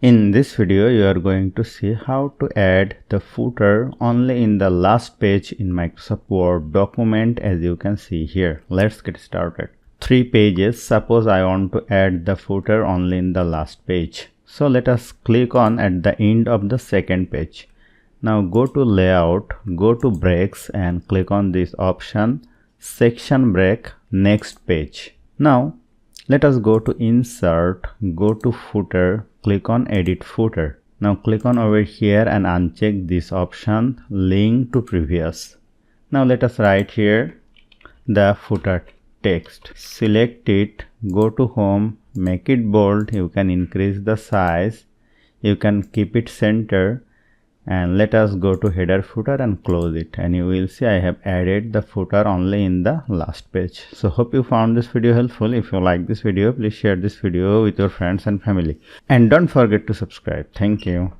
In this video, you are going to see how to add the footer only in the last page in Microsoft Word document, as you can see here. Let's get started. 3 pages. Suppose I want to add the footer only in the last page. So let us click on at the end of the second page. Now go to layout, go to breaks and click on this option, section break, next page. Now let us go to insert, go to footer, click on edit footer. Now click on over here and uncheck this option, link to previous. Now let us write here the footer text. Select it, go to home, make it bold, you can increase the size, you can keep it center, and let us go to header footer and close it, and you will see I have added the footer only in the last page. So hope you found this video helpful. If you like this video, please share this video with your friends and family, and don't forget to subscribe. Thank you.